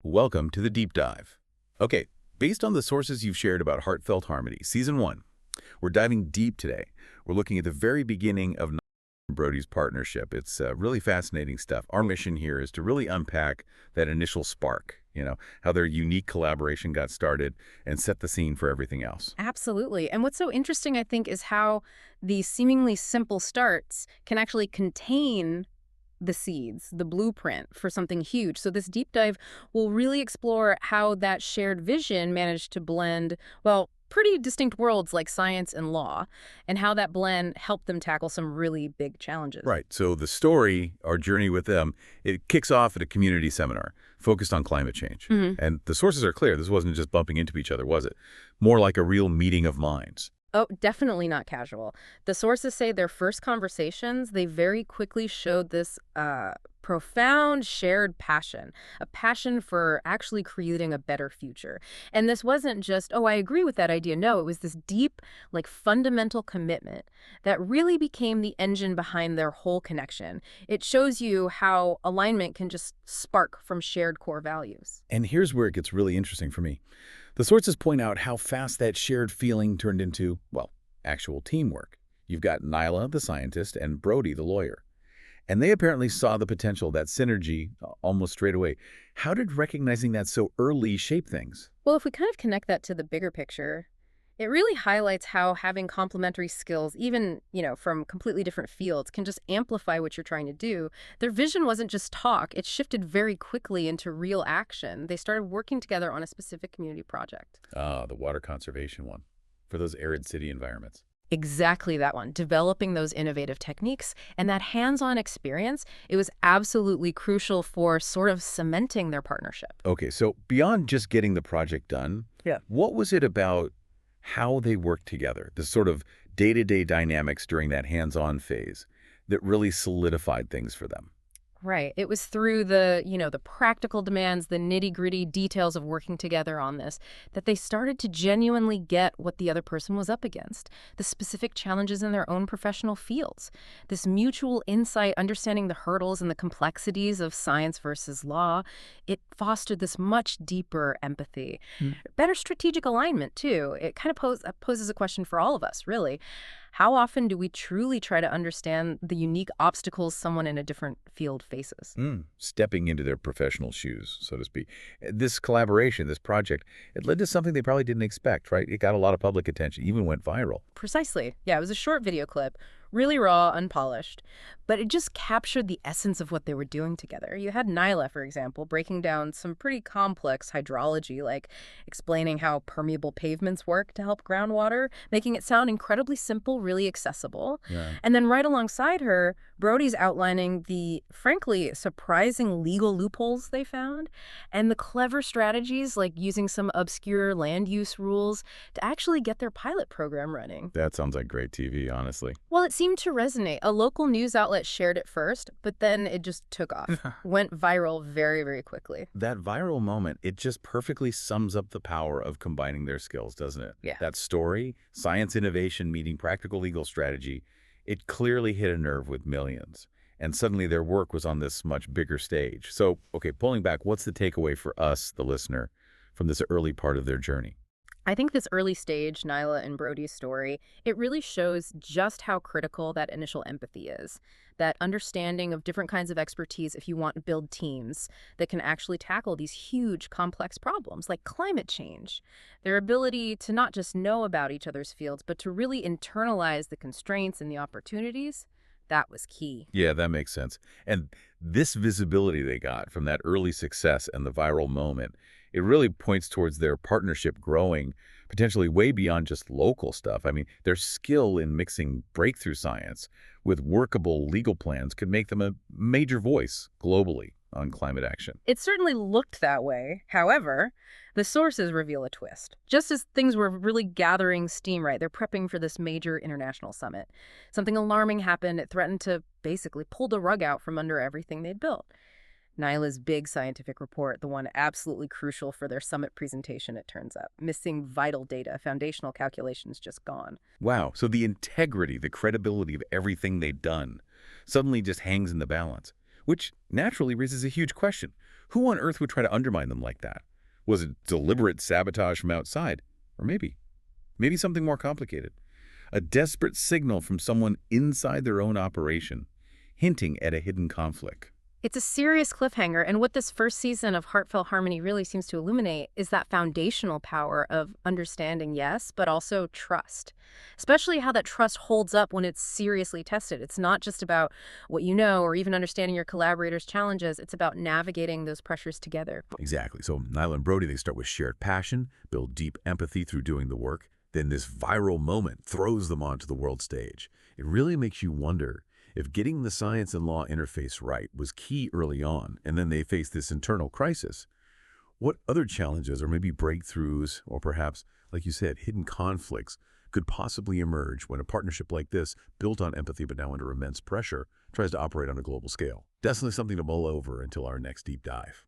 Welcome to the deep dive. Okay, based on the sources you've shared about Heartfelt Harmony, Season 1, we're diving deep today. We're looking at the very beginning of Nyla and Brody's partnership. It's really fascinating stuff. Our mission here is to really unpack that initial spark, how their unique collaboration got started and set the scene for everything else. Absolutely. And what's so interesting, I think, is how these seemingly simple starts can actually contain the seeds, the blueprint for something huge. So this deep dive will really explore how that shared vision managed to blend, well, pretty distinct worlds like science and law, and how that blend helped them tackle some really big challenges. Right, so the story, our journey with them, it kicks off at a community seminar focused on climate change. And the sources are clear. This wasn't just bumping into each other, was it? More like a real meeting of minds. Oh, definitely not casual. The sources say their first conversations, they very quickly showed this profound shared passion, a passion for actually creating a better future. And this wasn't just, oh, I agree with that idea. No, it was this deep, like fundamental commitment that really became the engine behind their whole connection. It shows you how alignment can just spark from shared core values. And here's where it gets really interesting for me. The sources point out how fast that shared feeling turned into, well, actual teamwork. You've got Nyla, the scientist, and Brody, the lawyer. And they apparently saw the potential, that synergy, almost straight away. How did recognizing that so early shape things? Well, if we kind of connect that to the bigger picture, it really highlights how having complementary skills, even, from completely different fields, can just amplify what you're trying to do. Their vision wasn't just talk. It shifted very quickly into real action. They started working together on a specific community project. Ah, the water conservation one, for those arid city environments. Exactly that one, developing those innovative techniques. And that hands-on experience, it was absolutely crucial for sort of cementing their partnership. Okay, so beyond just getting the project done, what was it about how they worked together, the sort of day-to-day dynamics during that hands-on phase that really solidified things for them? Right. It was through the practical demands, the nitty-gritty details of working together on this, that they started to genuinely get what the other person was up against, the specific challenges in their own professional fields. This mutual insight, understanding the hurdles and the complexities of science versus law, it fostered this much deeper empathy. Better strategic alignment, too. It kind of poses a question for all of us, really. How often do we truly try to understand the unique obstacles someone in a different field faces? Stepping into their professional shoes, so to speak. This collaboration, this project, it led to something they probably didn't expect, right? It got a lot of public attention, even went viral. Precisely. Yeah, it was a short video clip, really raw, unpolished, but it just captured the essence of what they were doing together. You had Nyla, for example, breaking down some pretty complex hydrology, like explaining how permeable pavements work to help groundwater, making it sound incredibly simple, really accessible. Yeah. And then right alongside her, Brody's outlining the, frankly, surprising legal loopholes they found and the clever strategies like using some obscure land use rules to actually get their pilot program running. That sounds like great TV, honestly. Well, it seemed to resonate. A local news outlet shared it first, but then it just took off. Went viral very, very quickly. That viral moment, it just perfectly sums up the power of combining their skills, doesn't it? Yeah. That story, science innovation meeting practical legal strategy, it clearly hit a nerve with millions. And suddenly their work was on this much bigger stage. So, okay, pulling back, what's the takeaway for us, the listener, from this early part of their journey? I think this early stage, Nyla and Brody's story, it really shows just how critical that initial empathy is. That understanding of different kinds of expertise if you want to build teams that can actually tackle these huge, complex problems like climate change. Their ability to not just know about each other's fields, but to really internalize the constraints and the opportunities, that was key. Yeah, that makes sense. And this visibility they got from that early success and the viral moment, it really points towards their partnership growing potentially way beyond just local stuff. I mean, their skill in mixing breakthrough science with workable legal plans could make them a major voice globally on climate action. It certainly looked that way. However, the sources reveal a twist. Just as things were really gathering steam, right, they're prepping for this major international summit. Something alarming happened. It threatened to basically pull the rug out from under everything they'd built. Nyla's big scientific report, the one absolutely crucial for their summit presentation, it turns out. Missing vital data, foundational calculations just gone. Wow, so the integrity, the credibility of everything they'd done suddenly just hangs in the balance, which naturally raises a huge question. Who on earth would try to undermine them like that? Was it deliberate sabotage from outside? Or maybe something more complicated. A desperate signal from someone inside their own operation, hinting at a hidden conflict. It's a serious cliffhanger, and what this first season of Heartfelt Harmony really seems to illuminate is that foundational power of understanding, yes, but also trust. Especially how that trust holds up when it's seriously tested. It's not just about what you know or even understanding your collaborators' challenges. It's about navigating those pressures together. Exactly. So Nyla and Brody, they start with shared passion, build deep empathy through doing the work. Then this viral moment throws them onto the world stage. It really makes you wonder if getting the science and law interface right was key early on, and then they face this internal crisis. What other challenges or maybe breakthroughs or perhaps, like you said, hidden conflicts could possibly emerge when a partnership like this, built on empathy but now under immense pressure, tries to operate on a global scale? Definitely something to mull over until our next deep dive.